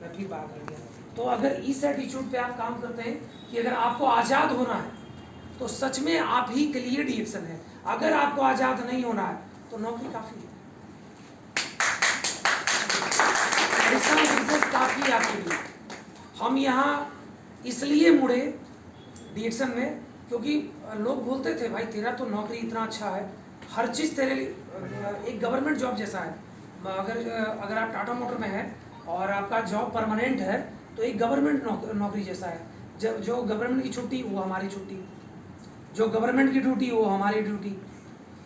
मैं फिर बात कर गया। तो अगर इस एटीट्यूड पे आप काम करते हैं कि अगर आपको आज़ाद होना है तो सच में आप ही के लिए डिएक्शन है। अगर आपको आज़ाद नहीं होना है तो नौकरी काफ़ी है, बिजनेस काफ़ी है आपके लिए। हम यहाँ इसलिए मुड़े डिएक्शन में क्योंकि लोग बोलते थे भाई तेरा तो नौकरी इतना अच्छा है, हर चीज़ तेरे लिए एक गवर्नमेंट जॉब जैसा है। अगर आप टाटा मोटर में हैं और आपका जॉब परमानेंट है तो एक गवर्नमेंट नौकरी जैसा है। जब जो गवर्नमेंट की छुट्टी वो हमारी छुट्टी, जो गवर्नमेंट की ड्यूटी वो हमारी ड्यूटी,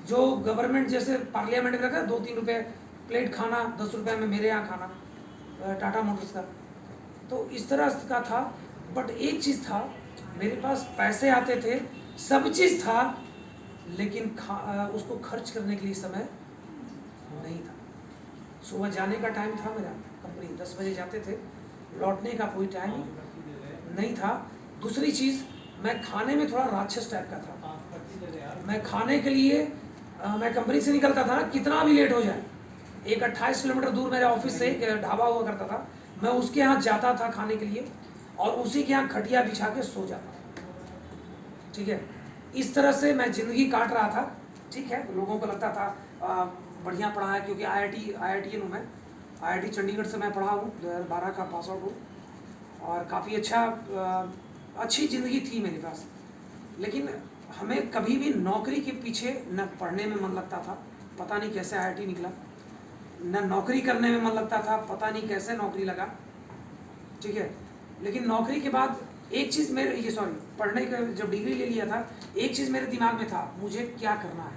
जो गवर्नमेंट जैसे पार्लियामेंट में रखा 2-3 रुपये प्लेट खाना, 10 रुपये में मेरे यहाँ खाना टाटा मोटर्स का, तो इस तरह का था। बट एक चीज़ था, मेरे पास पैसे आते थे, सब चीज़ था, लेकिन उसको खर्च करने के लिए समय नहीं था। सुबह जाने का टाइम था मेरा, कंपनी 10 बजे जाते थे, लौटने का कोई टाइम नहीं था। दूसरी चीज़, मैं खाने में थोड़ा राक्षस टाइप का था। मैं खाने के लिए मैं कंपनी से निकलता था, कितना भी लेट हो जाए, एक 28 किलोमीटर दूर मेरे ऑफिस से एक ढाबा हुआ करता था, मैं उसके यहाँ जाता था खाने के लिए और उसी के यहाँ खटिया बिछा के सो जाता था। ठीक है, इस तरह से मैं ज़िंदगी काट रहा था। ठीक है, लोगों को लगता था बढ़िया पढ़ा है, क्योंकि IITian हूँ मैं, IIT चंडीगढ़ से मैं पढ़ा हूँ, 2012 का पास आउट हूँ और काफ़ी अच्छी ज़िंदगी थी मेरे पास। लेकिन हमें कभी भी नौकरी के पीछे न पढ़ने में मन लगता था, पता नहीं कैसे IIT निकला, न नौकरी करने में मन लगता था, पता नहीं कैसे नौकरी लगा। ठीक है, लेकिन नौकरी के बाद एक चीज़ पढ़ने का जब डिग्री ले लिया था, एक चीज़ मेरे दिमाग में था, मुझे क्या करना है,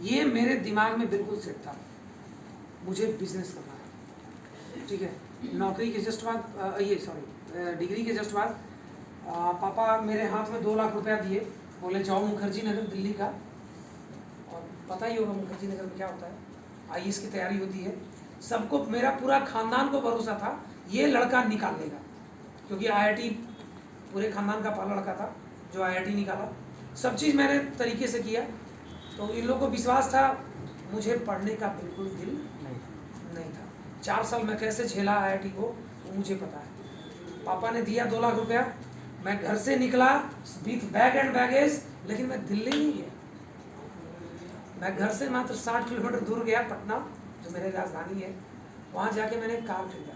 ये मेरे दिमाग में बिल्कुल सेट था, मुझे बिजनेस करना है। ठीक है, नौकरी के जस्ट बाद डिग्री के जस्ट बाद पापा मेरे हाथ में 2 लाख रुपया दिए, बोले जाओ मुखर्जी नगर दिल्ली का, और पता ही होगा मुखर्जी नगर में क्या होता है, IAS की तैयारी होती है। सबको, मेरा पूरा खानदान को भरोसा था ये लड़का निकाल लेगा, क्योंकि IIT पूरे खानदान का पहला लड़का था जो IIT निकाला। सब चीज़ मैंने तरीके से किया, तो इन लोगों को विश्वास था। मुझे पढ़ने का बिल्कुल दिल नहीं था। 4 साल मैं कैसे झेला IIT को वो मुझे पता है। पापा ने दिया 2 लाख रुपया, मैं घर से निकला विथ बैग एंड बैगेज, लेकिन मैं दिल्ली नहीं गया। मैं घर से मात्र 60 किलोमीटर दूर गया, पटना जो मेरी राजधानी है, वहाँ जाके मैंने कार खरीदा।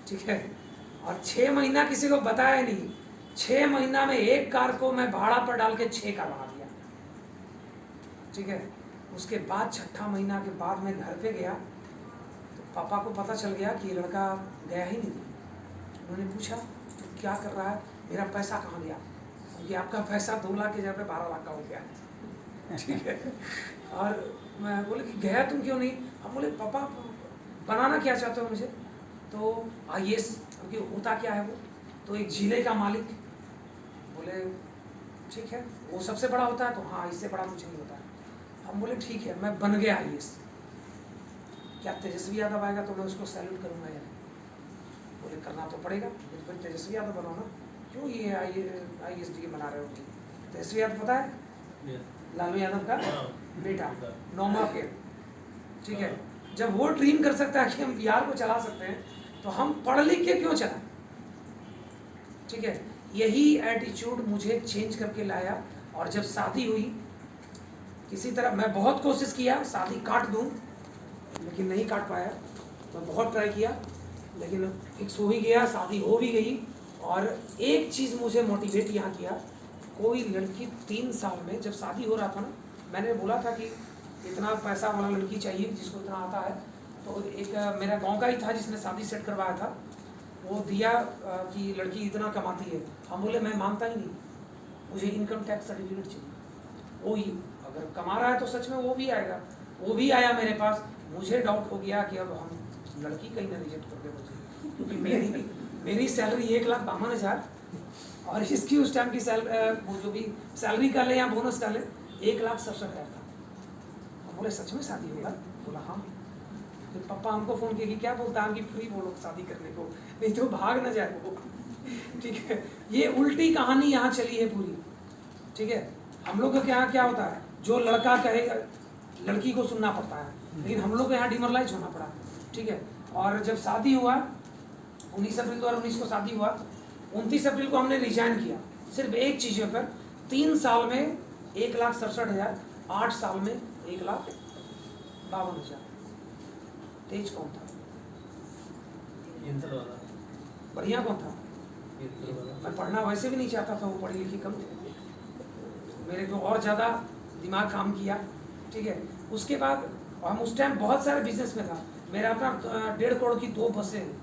ठीक है, और 6 महीना किसी को बताया नहीं, 6 महीना में एक कार को मैं भाड़ा पर डाल के 6 कार बना दिया। ठीक है, उसके बाद 6ठा महीना के बाद मैं घर पे गया तो पापा को पता चल गया कि ये लड़का गया ही नहीं। उन्होंने पूछा तो क्या कर रहा है, मेरा पैसा कहाँ गया, क्योंकि आपका पैसा 2 लाख के जगह पे 12 लाख का हो गया। ठीक है, और मैं बोले कि गया तुम क्यों नहीं, हम बोले पापा बनाना क्या चाहते हो मुझे, तो IAS, क्योंकि होता क्या है वो, तो एक जिले का मालिक, बोले ठीक है वो सबसे बड़ा होता है, तो हाँ इससे बड़ा कुछ नहीं होता है। हम बोले ठीक है, मैं बन गया IAS, क्या तेजस्वी यादव आएगा तो मैं उसको सैल्यूट करूँगा या नहीं, बोले करना तो पड़ेगा, बिल्कुल तेजस्वी यादव बनाओ ना, क्यों ये IAS बना रहे हो। तेजस्वी यादव पता है, लालू यादव का बेटा, नौमा के। ठीक है, जब वो ड्रीम कर सकता है कि हम बिहार को चला सकते हैं, तो हम पढ़ लिख के क्यों चलाएं। ठीक है, यही एटीट्यूड मुझे चेंज करके लाया। और जब शादी हुई, किसी तरह मैं बहुत कोशिश किया शादी काट दूं, लेकिन नहीं काट पाया। मैं बहुत ट्राई किया, लेकिन फिक्स हो ही गया, शादी हो भी गई। और एक चीज़ मुझे मोटिवेट यहाँ किया, कोई लड़की 3 साल में, जब शादी हो रहा था ना, मैंने बोला था कि इतना पैसा वाला लड़की चाहिए जिसको इतना आता है। तो एक मेरा गांव का ही था जिसने शादी सेट करवाया था, वो दिया कि लड़की इतना कमाती है। हम बोले मैं मानता ही नहीं, मुझे इनकम टैक्स सर्टिफिकेट चाहिए। वो ही अगर कमा रहा है तो सच में वो भी आएगा। वो भी आया मेरे पास। मुझे डाउट हो गया कि अब हम लड़की कहीं ना रिजेक्ट कर दे मुझे, क्योंकि मेरी सैलरी 1,52,000 और इसकी उस टाइम की वो जो भी सैलरी का ले या बोनस का ले 1,67,000 था। हम बोले सच में शादी होगा? बोला हाँ। फिर पापा हमको फ़ोन किया कि क्या बोलता है कि फ्री बोलो शादी करने को, नहीं तो भाग ना जाए वो। ठीक है, ये उल्टी कहानी यहाँ चली है पूरी। ठीक है, हम लोग के यहाँ क्या होता है, जो लड़का कहेगा लड़की को सुनना पड़ता है, लेकिन हम लोग को यहाँ डिमोरलाइज होना पड़ा। ठीक है, और जब शादी हुआ 19 अप्रैल 2019 को शादी हुआ, 29 अप्रैल को हमने रिजाइन किया, सिर्फ एक चीज़ों पर। 3 साल में 1,67,000, 8 साल में 1,52,000। तेज कौन था? बढ़िया कौन था? मैं पढ़ना वैसे भी नहीं चाहता था, वो पढ़ी लिखी कम थे, मेरे को और ज़्यादा दिमाग काम किया, ठीक है। उसके बाद हम उस टाइम बहुत सारे बिजनेस में था, मेरा अपना 1.5 करोड़ की 2 बसें हैं,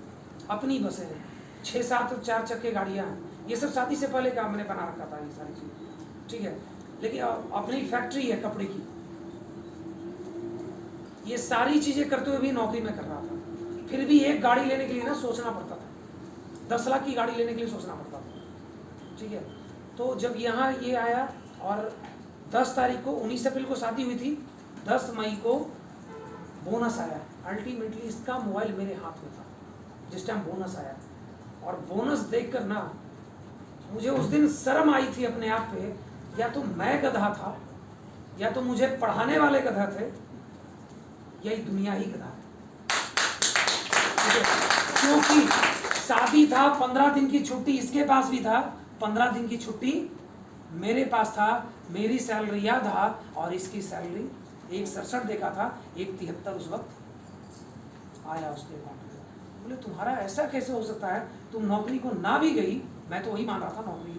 अपनी बसें हैं, 6-7 4 चक्के गाड़ियाँ हैं, ये सब शादी से पहले का मैंने बना रखा था ये सारी चीज़, ठीक है। लेकिन अपनी फैक्ट्री है कपड़े की, ये सारी चीज़ें करते हुए भी नौकरी में कर रहा था। फिर भी एक गाड़ी लेने के लिए ना सोचना पड़ता था, 10 लाख की गाड़ी लेने के लिए सोचना पड़ता था, ठीक है। तो जब यहाँ ये आया और 10 तारीख को 19 अप्रैल को शादी हुई थी, 10 मई को बोनस आया। अल्टीमेटली इसका मोबाइल मेरे हाथ में था जिस टाइम बोनस आया, और बोनस देखकर ना मुझे उस दिन शर्म आई थी अपने आप पे, या तो मैं गधा था, या तो मुझे पढ़ाने वाले गधा थे, यही दुनिया ही गधा है, क्योंकि शादी था, 15 दिन की छुट्टी इसके पास भी था, 15 दिन की छुट्टी मेरे पास था, मेरी सैलरी याद था, और इसकी सैलरी 1,67 देखा था, 1,73 उस वक्त आया उसके अकाउंट में। बोले तुम्हारा ऐसा कैसे हो सकता है, तुम नौकरी को ना भी गई, मैं तो वही मान रहा था नौकरी,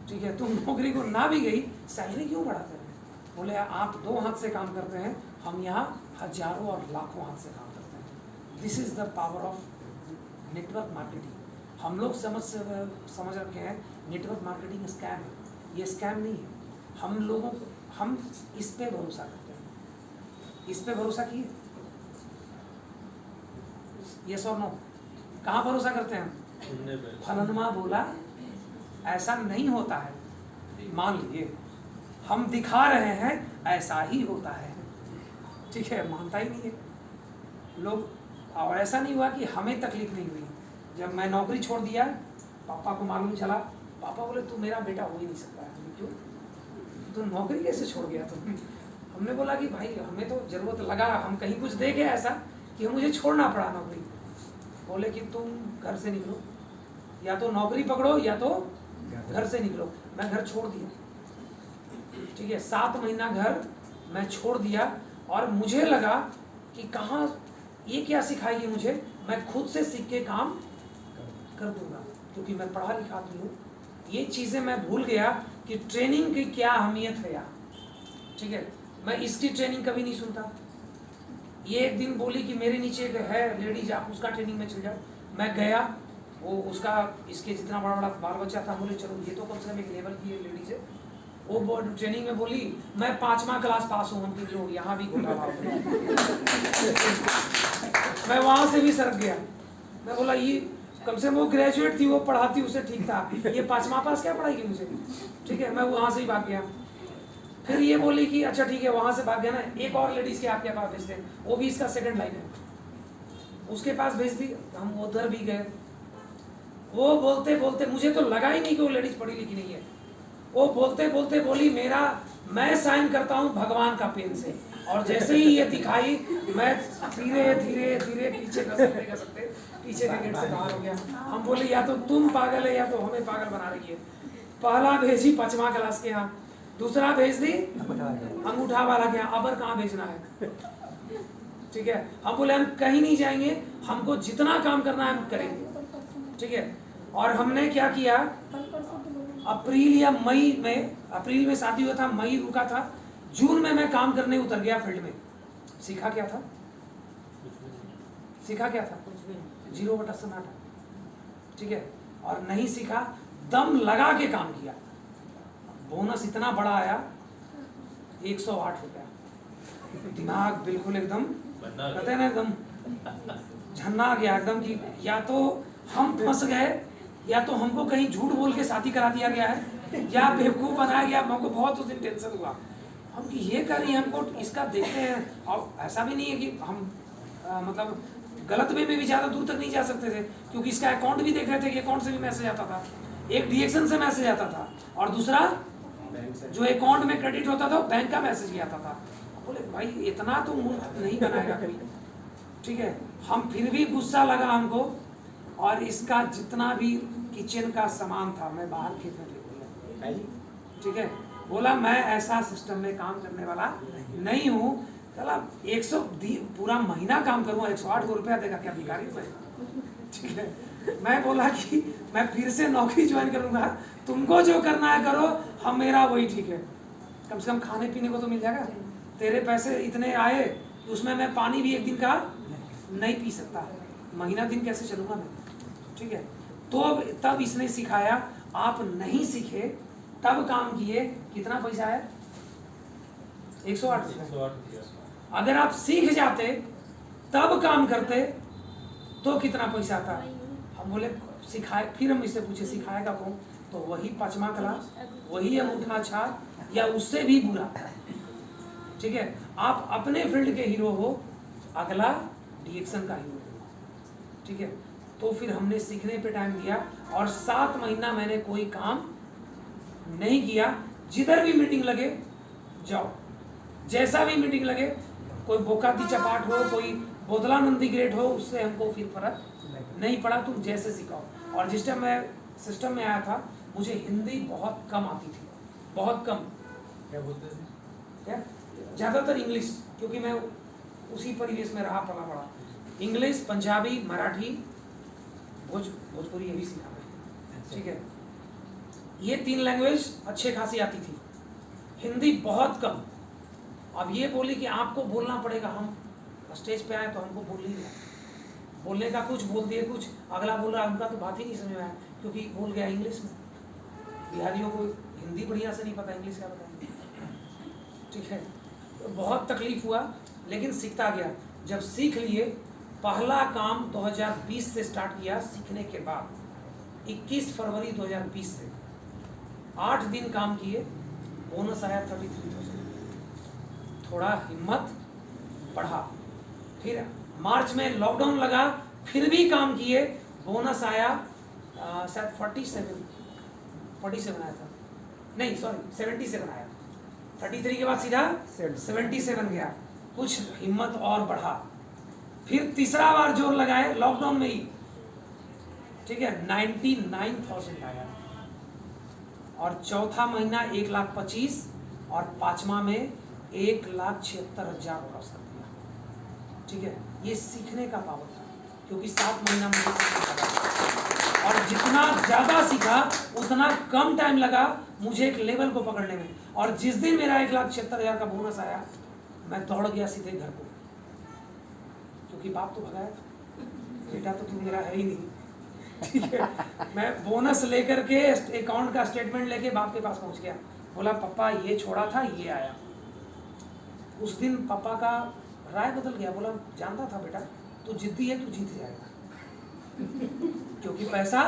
ठीक है, तुम नौकरी को ना भी गई, सैलरी क्यों बढ़ाते हैं? बोले आप 2 हाथ से काम करते हैं, हम यहाँ हजारों और लाखों हाथ से काम करते हैं। This is the power of network marketing. हम लोग समझ रखे हैं नेटवर्क मार्केटिंग स्कैम है, ये स्कैम नहीं है। हम इस पे भरोसा करते हैं, इस पे भरोसा किए, यस और नो? कहाँ भरोसा करते हैं? फलनमा बोला ऐसा नहीं होता है, मान लीजिए हम दिखा रहे हैं ऐसा ही होता है, ठीक है, मानता ही नहीं है लोग। और ऐसा नहीं हुआ कि हमें तकलीफ नहीं हुई, जब मैं नौकरी छोड़ दिया पापा को मालूम चला, पापा बोले तू मेरा बेटा हो ही नहीं सकता है। क्यों? तो नौकरी कैसे छोड़ गया तुम? हमने बोला कि भाई हमें तो ज़रूरत लगा, हम कहीं कुछ देखे ऐसा कि मुझे छोड़ना पड़ा नौकरी। बोले कि तुम घर से निकलो, या तो नौकरी पकड़ो या तो घर से निकलो। मैं घर छोड़ दिया, ठीक है, 7 महीना घर मैं छोड़ दिया, और मुझे लगा कि कहाँ ये क्या सिखाएगी मुझे, मैं खुद से सीख के काम कर दूंगा, क्योंकि मैं पढ़ा लिखा आदमी हूँ। ये चीज़ें मैं भूल गया कि ट्रेनिंग की क्या अहमियत है यार, ठीक है। मैं इसकी ट्रेनिंग कभी नहीं सुनता। ये एक दिन बोली कि मेरे नीचे एक है लेडीज, आप उसका ट्रेनिंग में चल जाओ। मैं गया, वो उसका इसके जितना बड़ा बड़ा बाल बच्चा था, बोले चलो ये तो कम से कम एक लेवल की लेडीज है। वो ट्रेनिंग में बोली मैं 5वां क्लास पास हूँ, हम लोग यहाँ भी घोटाला मैं वहाँ से भी सरक गया। मैं बोला ये कम से कम वो ग्रेजुएट थी, वो पढ़ाती, उसे ठीक था, ये 5वां पास क्या पढ़ाएगी मुझे, ठीक है। मैं वहाँ से ही भाग गया। फिर ये बोली कि अच्छा ठीक है, वहाँ से भाग गया ना, एक और लेडीज़ के आपके पास भेज दें, वो भी इसका सेकंड लाइन है, उसके पास भेज दी। हम उधर भी गए, वो बोलते बोलते, मुझे तो लगा ही नहीं कि वो लेडीज़ पढ़ी लिखी नहीं है, वो बोलते बोलते बोली मैं साइन करता हूँ भगवान का पेन से, और जैसे ही ये दिखाई मैं धीरे धीरे धीरे पीछे घसकते पीछे के गेट से बाहर हो गया। हम बोले या तो तुम पागल है या तो हमें पागल बना रही है। पहला भेजी 5वां क्लास के यहाँ, दूसरा भेज दी अंगूठा वाला के यहाँ, अबर कहाँ भेजना है, ठीक है। हम बोले हम कहीं नहीं जाएंगे, हमको जितना काम करना है हम करेंगे, ठीक है। और हमने क्या किया, अप्रैल या मई में, अप्रैल में शादी हुआ था, मई रुका था, जून में मैं काम करने उतर गया फील्ड में। सीखा क्या था? 0/7, ठीक है। और नहीं सीखा, दम लगा के काम किया। बोनस इतना बड़ा आया, 108 रुपया। दिमाग बिल्कुल एकदम कहते हैं ना, एकदम झन्ना गया एकदम, कि या तो हम फंस गए, या तो हमको कहीं झूठ बोल के शादी करा दिया गया है, या बेवकूफ़ बनाया गया। हमको बहुत उस दिन टेंशन हुआ, हम कि ये कर रही है, हमको इसका देखते हैं। और ऐसा भी नहीं है कि हम मतलब गलत वे में भी ज़्यादा दूर तक नहीं जा सकते थे, क्योंकि इसका अकाउंट भी देख रहे थे कि अकाउंट से भी मैसेज आता था, एक डीएक्शन से मैसेज आता था, और दूसरा जो अकाउंट में क्रेडिट होता था बैंक का मैसेज भी आता था। बोले भाई इतना तो मूर्ख नहीं बनाएगा कोई, ठीक है। हम फिर भी गुस्सा लगा हमको, और इसका जितना भी किचन का सामान था मैं बाहर खेत में फेंक दिया, ठीक है। बोला मैं ऐसा सिस्टम में काम करने वाला नहीं हूँ। चला 100 पूरा महीना काम करूँगा, 108 रुपया देगा, क्या भिखारी मैं, ठीक है। मैं बोला कि मैं फिर से नौकरी ज्वाइन करूँगा, तुमको जो करना है करो, हम मेरा वही ठीक है। कम से कम खाने पीने को तो मिल जाएगा। तेरे पैसे इतने आए कि उसमें मैं पानी भी एक दिन का नहीं पी सकता, महीना दिन कैसे चलूँगा मैं, ठीक है। तो तब इसने सिखाया, आप नहीं सीखे तब काम किए, कितना पैसा आया? 108 रुपये। अगर आप सीख जाते तब काम करते तो कितना पैसा आता? हम बोले सिखाए, फिर हम इससे पूछे सिखाएगा कौन? तो वही 5वां क्लास, वही अंगूठा छाप या उससे भी बुरा, ठीक है। आप अपने फील्ड के हीरो हो, अगला डीएक्शन का हीरो हो, ठीक है। तो फिर हमने सीखने पे टाइम दिया और 7 महीना मैंने कोई काम नहीं किया। जिधर भी मीटिंग लगे जाओ, जैसा भी मीटिंग लगे, कोई बोकाती चपाट हो, कोई बोतलानंदी ग्रेट हो, उससे हमको फिर फर्क नहीं पड़ा, तुम जैसे सिखाओ। और जिस टाइम मैं सिस्टम में आया था, मुझे हिंदी बहुत कम आती थी, बहुत कम। क्या बोलते थे? क्या? ज़्यादातर इंग्लिश, क्योंकि मैं उसी परिवेश में रहा पला बड़ा। इंग्लिश, पंजाबी, मराठी, भोजपुरी ये भी सीखा मैं, ठीक है। ये 3 लैंग्वेज अच्छे खासी आती थी, हिंदी बहुत कम। अब ये बोली कि आपको बोलना पड़ेगा, हम स्टेज पे आए तो हमको बोल ही दिया, बोलने का कुछ बोल दिए, कुछ अगला बोल रहा, उनका तो बात ही नहीं समझ में आया, क्योंकि बोल गया इंग्लिश में। बिहारियों को हिंदी बढ़िया से नहीं पता, इंग्लिश क्या बताएंगे, ठीक है। तो बहुत तकलीफ हुआ, लेकिन सीखता गया। जब सीख लिए, पहला काम 2020 से स्टार्ट किया। सीखने के बाद 21 फरवरी 2020 से 8 दिन काम किए, बोनस आया 33,000। थोड़ा हिम्मत बढ़ा। फिर मार्च में लॉकडाउन लगा, फिर भी काम किए, बोनस आया शायद 47 आया था, नहीं सॉरी 77 आया। 33 के बाद सीधा 77 गया। कुछ हिम्मत और बढ़ा, फिर तीसरा बार जोर लगाए लॉकडाउन में ही, ठीक है, 99,000 आया। और चौथा महीना 1,25,000 और 5वां में 1,76,000 क्रॉस कर दिया, ठीक है। ये सीखने का पावर था, क्योंकि 7 महीना मुझे सीखने लगा, और जितना ज़्यादा सीखा उतना कम टाइम लगा मुझे एक लेवल को पकड़ने में। और जिस दिन मेरा 1,76,000 का बोनस आया, मैं दौड़ गया सीधे घर को, क्योंकि बाप तो भगाया था, बेटा तो तू मेरा है ही नहीं, ठीक है। मैं बोनस लेकर के अकाउंट का स्टेटमेंट लेके बाप के पास पहुंच गया, बोला पापा ये छोड़ा था, ये आया। उस दिन पापा का राय बदल गया, बोला जानता था बेटा तू जिद्दी है, तू जीत जाएगा। क्योंकि पैसा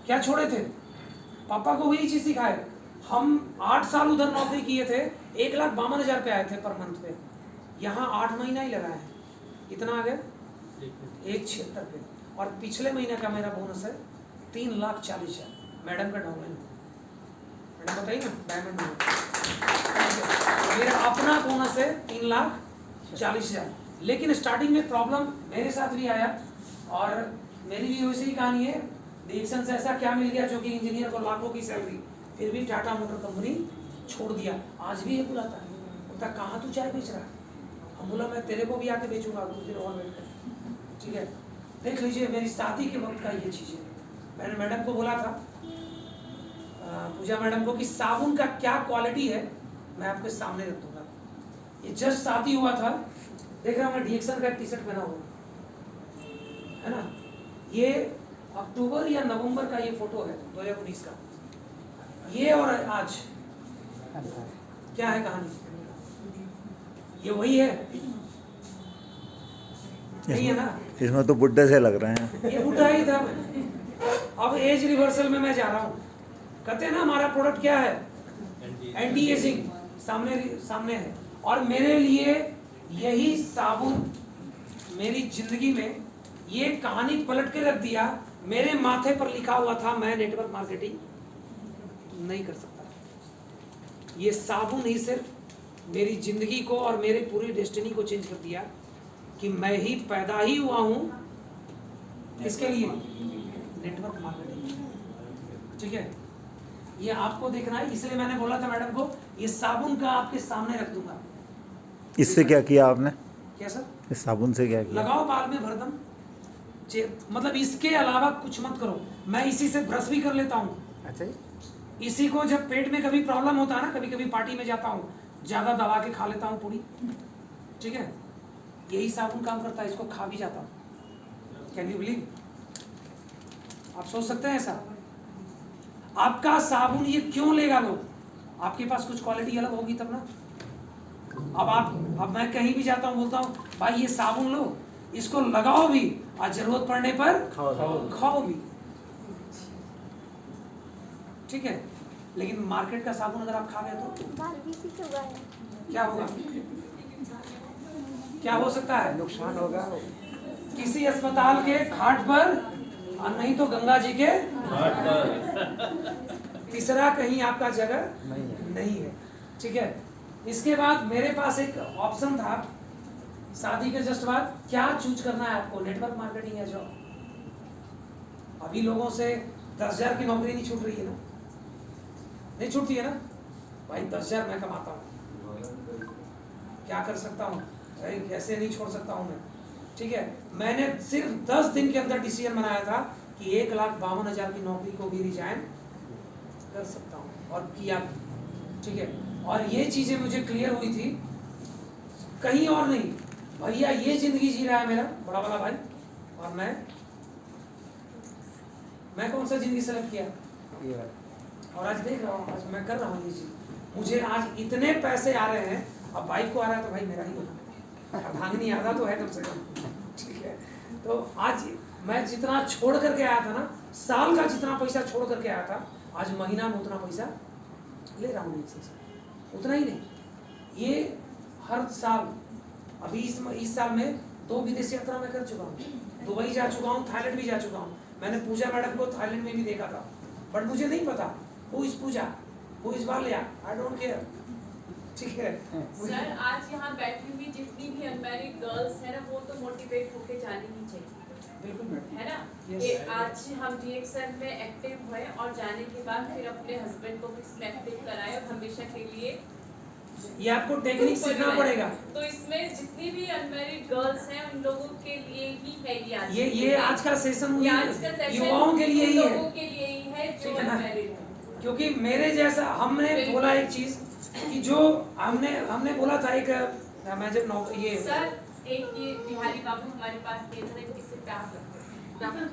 क्या छोड़े थे, पापा को वही चीज सिखाए। हम 8 साल उधर नौकरी किए थे, 1,52,000 पे आए थे पर मंथ पे। यहाँ 8 महीना ही लगाए हैं, कितना आ गया? 1,76 पे। और पिछले महीने का मेरा बोनस है 3,40,000। मैडम का डाउनलाइन, मैडम बताइए ना, डायमंड मेरा अपना बोनस है 3,40,000। लेकिन स्टार्टिंग में प्रॉब्लम मेरे साथ भी आया, और मेरी भी वैसी ही कहानी है। डिएक्शन से ऐसा क्या मिल गया जो कि इंजीनियर को लाखों की सैलरी, फिर भी टाटा मोटर कंपनी छोड़ दिया। आज भी ये बुलाता है, बोलता कहाँ तू चाय बेच रहा है? हम बोला मैं तेरे को भी आके बेचूंगा कुछ देर और वेट कर, ठीक है। देख लीजिए मेरी शादी के वक्त का ये चीज़ है। मैंने मैडम को बोला था, पूजा मैडम को, कि साबुन का क्या क्वालिटी है मैं आपके सामने रख दूंगा। ये जस्ट शादी हुआ था, देख रहा हूँ मैं डीएक्शन का टी शर्ट पहना हुआ है ना। ये अक्टूबर या नवंबर का ये फोटो है 2019 का। ये और आज क्या है कहानी, ये वही है, नहीं है ना? इसमें तो बुड्ढे से लग रहे हैं। ये बुढ़ा ही था। अब एज रिवर्सल में मैं जा रहा हूँ। कहते हैं ना हमारा प्रोडक्ट क्या है, एंटी एजिंग, सामने है। और मेरे लिए यही साबुन मेरी जिंदगी में ये कहानी पलट के रख दिया। मेरे माथे पर लिखा हुआ था मैं नेटवर्क मार्केटिंग नहीं कर सकता। ये साबुन ही सिर्फ मेरी जिंदगी को और मेरे पूरी डेस्टिनी को चेंज कर दिया, कि मैं ही पैदा ही हुआ हूँ किसके लिए? Network marketing. ठीक है, ये आपको देखना है, इसलिए मैंने बोला था मैडम को ये साबुन का आपके सामने रख दूंगा। इससे क्या किया आपने? क्या सर? इस साबुन से क्या किया? लगाओ बाल में भरदम, मतलब इसके अलावा कुछ मत करो। मैं इसी से ब्रश भी कर लेता हूँ। अच्छा जी। इसी को जब पेट में कभी प्रॉब्लम होता है ना, कभी कभी पार्टी में जाता हूँ, ज़्यादा दबा के खा लेता हूँ पूरी, ठीक है, यही साबुन काम करता है, इसको खा भी जाता हूँ। Can you believe? आप सोच सकते हैं ऐसा? आपका साबुन ये क्यों लेगा लोग? आपके पास कुछ क्वालिटी अलग होगी तब ना। अब मैं कहीं भी जाता हूँ, बोलता हूँ भाई ये साबुन लो, इसको लगाओ भी और जरूरत पड़ने पर खाओ भी, ठीक है। लेकिन मार्केट का साबुन अगर आप खा गए तो क्या होगा? क्या हो सकता है? नुकसान होगा। किसी अस्पताल के खाट पर और नहीं तो गंगा जी के घाट पर। तीसरा कहीं आपका जगह नहीं है, ठीक है। इसके बाद मेरे पास एक ऑप्शन था शादी के जस्ट बाद, क्या चूज करना है आपको, नेटवर्क मार्केटिंग या जॉब? अभी लोगों से 10,000 की नौकरी नहीं छूट रही है ना, नहीं छूटती है ना भाई। 10,000 मैं कमाता हूँ, क्या कर सकता हूँ भाई, कैसे नहीं छोड़ सकता हूँ मैं, ठीक है। मैंने सिर्फ 10 दिन के अंदर डिसीजन बनाया था कि 1,52,000 की नौकरी को भी रिजाइन कर सकता हूँ, और किया, ठीक है। और ये चीजें मुझे क्लियर हुई थी कहीं और नहीं। भैया ये जिंदगी जी रहा है मेरा बड़ा वाला भाई, और मैं कौन सा जिंदगी सेलेक्ट किया, और आज देख रहा हूँ, आज मैं कर रहा हूँ ये चीज। मुझे आज इतने पैसे आ रहे हैं, अब बाइक को आ रहा है तो भाई मेरा ही होगा, भागनी आधा तो है कम से कम, ठीक है। तो आज मैं जितना छोड़ करके आया था ना, साल का जितना पैसा छोड़ करके आया था, आज महीना में उतना पैसा ले रहा हूँ से, उतना ही नहीं, ये हर साल। अभी इस साल में 2 विदेश यात्रा मैं कर चुका हूँ, दुबई जा चुका हूँ, थाईलैंड भी जा चुका हूँ। मैंने पूजा मैडम को थाईलैंड में भी देखा था, बट मुझे नहीं पता who is Pooja, who is Walia, I don't care, ठीक है। सर आज यहाँ बैठी हुई जितनी भी अनमैरिड गर्ल्स है ना, वो तो मोटिवेट होके जानी ही चाहिए, बिल्कुल मैडम, है ना। Yes. कि आज हम DXN में एक्टिव हुए और जाने के बाद फिर अपने हस्बैंड को भी इसमें एक्टिव कराए और हमेशा के लिए ये आपको टेक्निक सीखना पड़ेगा। तो इसमें जितनी भी अनमैरिड गर्ल्स हैं उन लोगों के लिए ही है ये आज का सेशन सेशन युवाओं के लिए ही है, लोगों के लिए ही है जो ठीक है ना? अनमैरिड है। क्योंकि मेरे जैसा हमने बोला एक चीज कि जो हमने बोला था एक, मैं जब ये सर एक ये बिहारी बाबू हमारे पास थे, इससे प्यार करते हैं,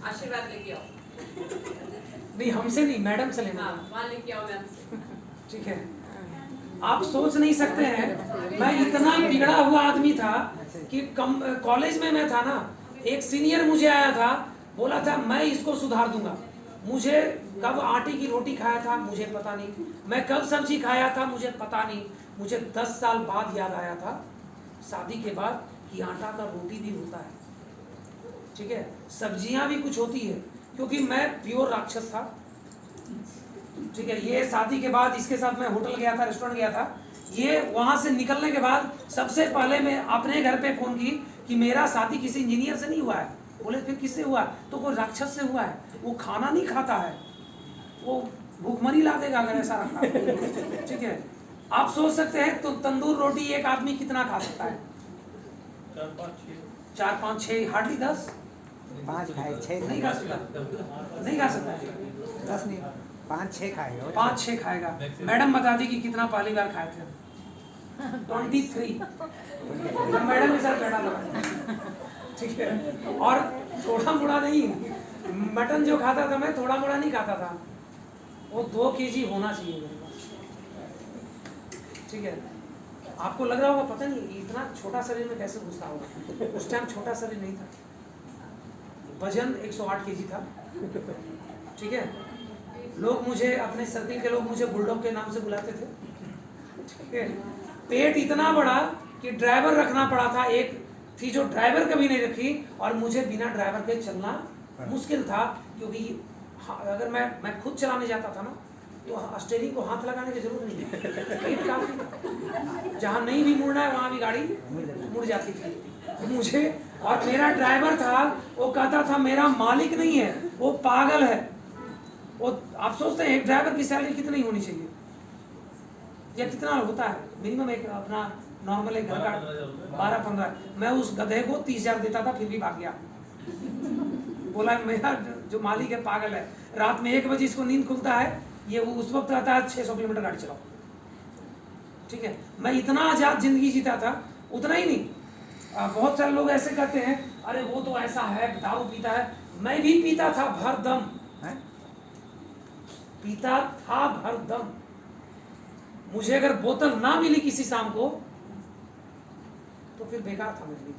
आशीर्वाद लेके आओ। नहीं, हमसे नहीं, मैडम से लेना, हाँ वहाँ लेके आओ मैम से, ठीक है। आप सोच नहीं सकते हैं, मैं इतना बिगड़ा हुआ आदमी था कि कॉलेज में मैं था ना, एक सीनियर मुझे आया था, बोला था मैं इसको सुधार दूंगा। मुझे कब आटे की रोटी खाया था मुझे पता नहीं, मैं कब सब्जी खाया था मुझे पता नहीं। मुझे 10 साल बाद याद आया था शादी के बाद कि आटा का रोटी भी होता है, ठीक है, सब्जियां भी कुछ होती है, क्योंकि मैं प्योर राक्षस था, ठीक है। ये शादी के बाद इसके साथ मैं होटल गया था, रेस्टोरेंट गया था। ये वहां से निकलने के बाद सबसे पहले मैं अपने घर पे फोन की कि मेरा शादी किसी इंजीनियर से नहीं हुआ है। बोले फिर किससे हुआ? तो कोई राक्षस से हुआ है, वो खाना नहीं खाता है, वो भूखमरी ला देगा अगर ऐसा रखा, ठीक है। आप सोच सकते हैं तो तंदूर रोटी एक आदमी कितना खा सकता है? 4 5 6, हार्डली 10, 5 खाए 6 नहीं खा सकता, नहीं खा सकता, 10 नहीं 5-6 खाएगा। 5-6 खाएगा। मैडम बता दी कि कितना पहली बार खाए थे? 23। मैडम के साथ बैठा था, ठीक है। और थोड़ा मोड़ा नहीं, मटन जो खाता था मैं थोड़ा मोड़ा नहीं खाता था, वो 2 kg होना चाहिए मेरे पास, ठीक है। आपको लग रहा होगा पता नहीं इतना छोटा शरीर में कैसे घुसता होगा, उस टाइम छोटा शरीर नहीं था, वजन 108 kg था, ठीक है। लोग मुझे, अपने सर्किल के लोग मुझे बुलडॉग के नाम से बुलाते थे, ठीक है। पेट इतना बड़ा कि ड्राइवर रखना पड़ा था, एक थी जो ड्राइवर कभी नहीं रखी, और मुझे बिना ड्राइवर के चलना मुश्किल था, क्योंकि अगर मैं खुद चलाने जाता था ना तो स्टीयरिंग को हाथ लगाने की जरूरत नहीं है, पेट काफी था, जहाँ नहीं भी मुड़ना है वहाँ भी गाड़ी मुड़ जाती थी। मुझे और मेरा ड्राइवर था, वो कहता था मेरा मालिक नहीं है, वो पागल है। वो आप सोचते हैं एक ड्राइवर की सैलरी कितनी होनी चाहिए या कितना होता है मिनिमम? एक अपना नॉर्मल एक घर का 12-15। मैं उस गधे को 30,000 देता था, फिर भी भाग गया। बोला मेरा जो मालिक है पागल है। रात में 1 बजे इसको नींद खुलता है, ये वो उस वक्त रहता है 600 किलोमीटर गाड़ी चलाओ। ठीक है, मैं इतना आजाद जिंदगी जीता था। उतना ही नहीं, बहुत सारे लोग ऐसे कहते हैं अरे वो तो ऐसा है, दारू पीता है। मैं भी पीता था भर दम, पीता था भर दम। मुझे अगर बोतल ना मिली किसी शाम को तो फिर बेकार था मेरे लिए,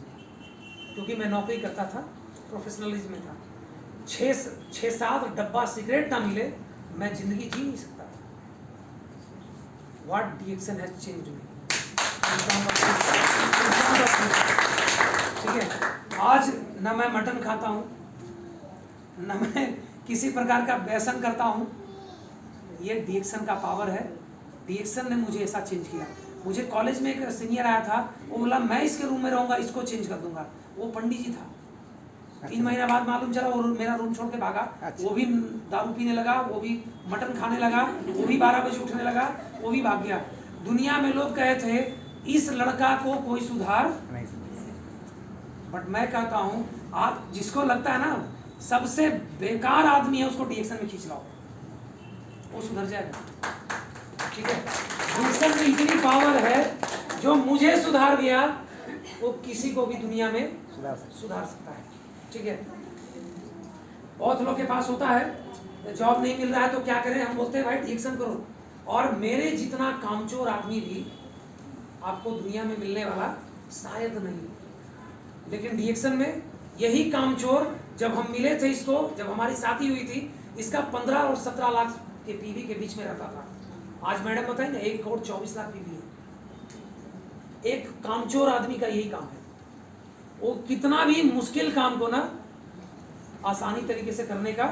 क्योंकि मैं नौकरी करता था, प्रोफेशनलिज्म में था। 6-7 डब्बा सिगरेट ना मिले मैं जिंदगी जी नहीं सकता। What DXN has changed me? ठीक है, आज न मैं मटन खाता हूँ, न मैं किसी प्रकार का व्यसन करता हूँ। ये DXN का पावर है। DXN ने मुझे ऐसा चेंज किया। मुझे कॉलेज में एक सीनियर आया था, वो बोला मैं इसके रूम में रहूंगा, इसको चेंज कर दूंगा। वो पंडित जी था। 3 महीना बाद मालूम चला वो मेरा रूम छोड़ के भागा। वो भी दारू पीने लगा, वो भी मटन खाने लगा, वो भी 12 बजे उठने लगा, वो भी भाग गया। दुनिया में लोग कहे थे इस लड़का को कोई सुधार नहीं। बट मैं कहता हूँ आप जिसको लगता है ना सबसे बेकार आदमी है, उसको DXN में खींच लाओ, वो सुधर जाएगा। ठीक है, DXN में इतनी पावर है, जो मुझे सुधार गया वो किसी को भी दुनिया में सुधार सकता है। ठीक है, बहुत लोग के पास होता है जॉब नहीं मिल रहा है तो क्या करें, हम बोलते हैं भाई DXN करो। और मेरे जितना कामचोर आदमी भी आपको दुनिया में मिलने वाला शायद नहीं, लेकिन DXN में यही कामचोर, जब हम मिले थे इसको, जब हमारी शादी हुई थी, इसका 15 और 17 लाख के पीवी के बीच में रहता था। आज मैडम बताए ना 1 करोड़ 24 लाख पीवी है। एक कामचोर आदमी का यही काम है, वो कितना भी मुश्किल काम को ना आसानी तरीके से करने का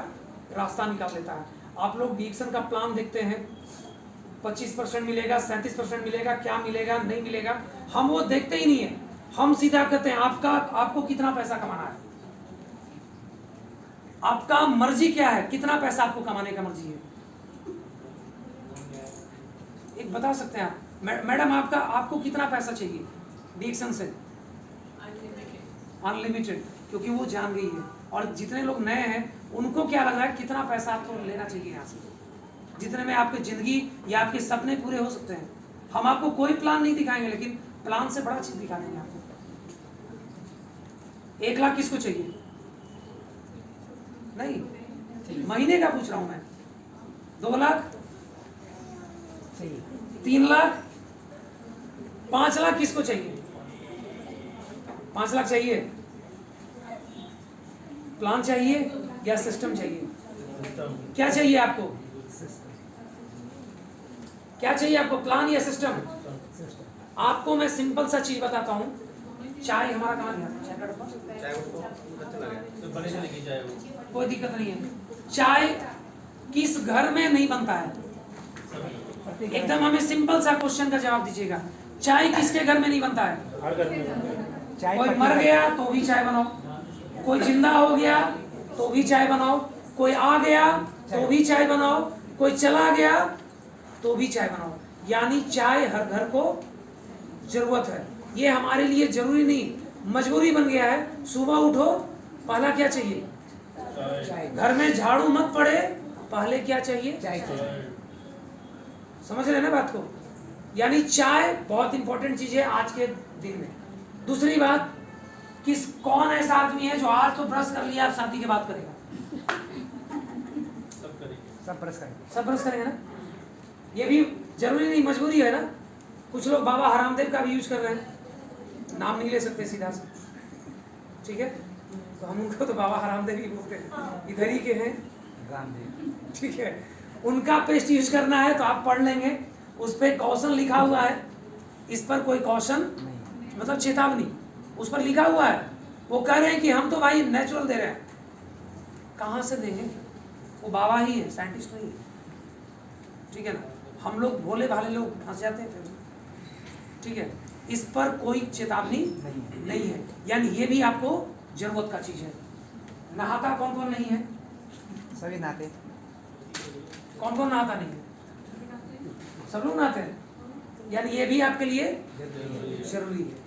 रास्ता निकाल लेता है। आप लोग DXN का प्लान देखते हैं, 25% मिलेगा, 37% मिलेगा, क्या मिलेगा नहीं मिलेगा, हम वो देखते ही नहीं है। हम सीधा कहते हैं आपको कितना पैसा कमाना है, आपका मर्जी क्या है, कितना पैसा आपको कमाने का मर्जी है, एक बता सकते हैं आप? मैडम आपको कितना पैसा चाहिए DXN से? अनलिमिटेड, क्योंकि वो जान गई है। और जितने लोग नए हैं उनको क्या लग रहा है कितना पैसा आपको लेना चाहिए यहाँ से, जितने में आपकी जिंदगी या आपके सपने पूरे हो सकते हैं। हम आपको कोई प्लान नहीं दिखाएंगे, लेकिन प्लान से बड़ा चीज दिखा देंगे आपको। 1 लाख किसको चाहिए? नहीं, महीने का पूछ रहा हूं मैं। 2 लाख, 3 लाख, 5 लाख किसको चाहिए? 5 लाख चाहिए? प्लान चाहिए या सिस्टम चाहिए? क्या चाहिए आपको? क्या चाहिए आपको, प्लान या सिस्टम? आपको मैं सिंपल सा चीज बताता हूँ। चाय हमारा कहाँ गया? चाय का डब्बा कोई दिक्कत नहीं है। चाय किस घर में नहीं बनता है? एकदम हमें सिंपल सा क्वेश्चन का जवाब दीजिएगा। चाय किसके घर में नहीं बनता है? कोई मर गया तो भी चाय बनाओ, कोई जिंदा हो गया तो भी चाय बनाओ, कोई आ गया तो भी चाय बनाओ, कोई चला गया तो भी चाय बनाओ। यानी चाय हर घर को जरूरत है। ये हमारे लिए जरूरी नहीं, मजबूरी बन गया है। सुबह उठो, पहला क्या चाहिए? घर में झाड़ू मत पड़े, पहले क्या चाहिए? चाय चाहिए। समझ रहे ना बात को? यानी चाय बहुत इंपॉर्टेंट चीज है आज के दिन में। दूसरी बात, कौन ऐसा आदमी है जो आज तो ब्रश कर लिया, आप शादी के बाद करेगा? सब ब्रश करेंगे ना। ये भी जरूरी नहीं, मजबूरी है ना। कुछ लोग बाबा हरामदेव का भी यूज कर रहे हैं, नाम नहीं ले सकते सीधा से, ठीक है, तो हम उनको तो बाबा हरामदेव ही बोलते हैं, इधर ही के हैं, ठीक है। उनका पेस्ट यूज करना है तो आप पढ़ लेंगे, उस पर कॉशन लिखा हुआ है, इस पर कोई कॉशन मतलब चेतावनी उस पर लिखा हुआ है। वो कह रहे हैं कि हम तो भाई नेचुरल दे रहे हैं। कहाँ से देंगे? वो बाबा ही है, साइंटिस्ट नहीं है, ठीक है ना। हम लोग भोले भाले लोग फंस जाते हैं फिर, ठीक है। इस पर कोई चेतावनी नहीं है, यानी ये भी आपको जरूरत का चीज है। नहाता कौन कौन नहीं है? सभी नाते। कौन कौन नहाता नहीं है? सब लोग नहाते हैं, यानी ये भी आपके लिए जरूरी है।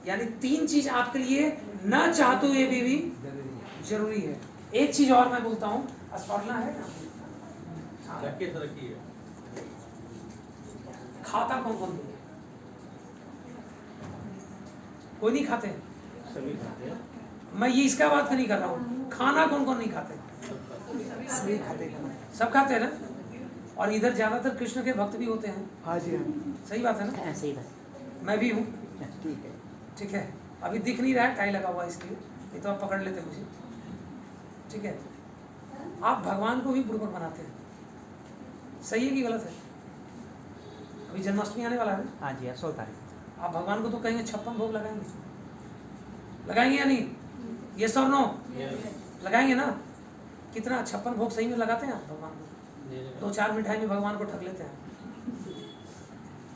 यानी 3 चीज आपके लिए न चाहते हुए भी जरूरी है। एक चीज और मैं बोलता हूँ, स्पॉटला है ना? हाँ। खाता कौन कौन नहीं है? कोई नहीं खाते? सभी खाते हैं। मैं ये इसका बात नहीं कर रहा हूँ, खाना कौन कौन नहीं खाते? सभी खाते हैं। सब खाते हैं ना? और इधर ज्यादातर कृष्ण के भक्त भी होते हैं। हाँ जी हाँ। सही बात है ना? ऐसे ही बात। मैं भी हूँ। ठीक है। ठीक है, अभी दिख नहीं रहा है, टाई लगा हुआ है इसलिए, नहीं तो आप पकड़ लेते मुझे। ठीक है, आप भगवान को भी बुड़बक बनाते हैं, सही है कि गलत है? अभी जन्माष्टमी आने वाला है ना? हाँ जी हाँ, 16 तारीख। आप भगवान को तो कहेंगे 56 भोग लगाएंगे, लगाएंगे या नहीं? ये सब नो लगाएंगे ना? कितना 56 भोग सही में लगाते हैं आप भगवान को? 2-4 मिठाई में भगवान को ठग लेते हैं।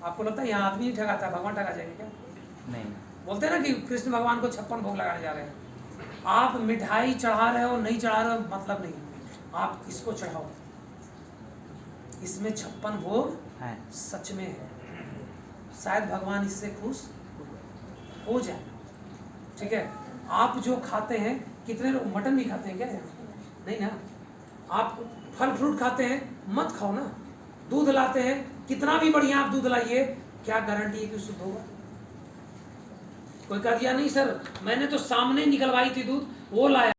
आपको लगता है यहाँ आदमी ही ठगाता है, भगवान ठगा जाएंगे क्या? नहीं। बोलते हैं ना कि कृष्ण भगवान को 56 भोग लगाने जा रहे हैं। आप मिठाई चढ़ा रहे हो नहीं चढ़ा रहे हो मतलब नहीं, आप इसको चढ़ाओ, इसमें 56 भोग है। सच में है, शायद भगवान इससे खुश हो जाए। ठीक है, आप जो खाते हैं, कितने लोग मटन भी खाते हैं क्या? नहीं ना? आप फल फ्रूट खाते हैं, मत खाओ ना। दूध लाते हैं, कितना भी बढ़िया आप दूध लाइए, क्या गारंटी है कि शुद्ध होगा? कोई कह दिया नहीं सर मैंने तो सामने निकलवाई थी दूध, वो लाया।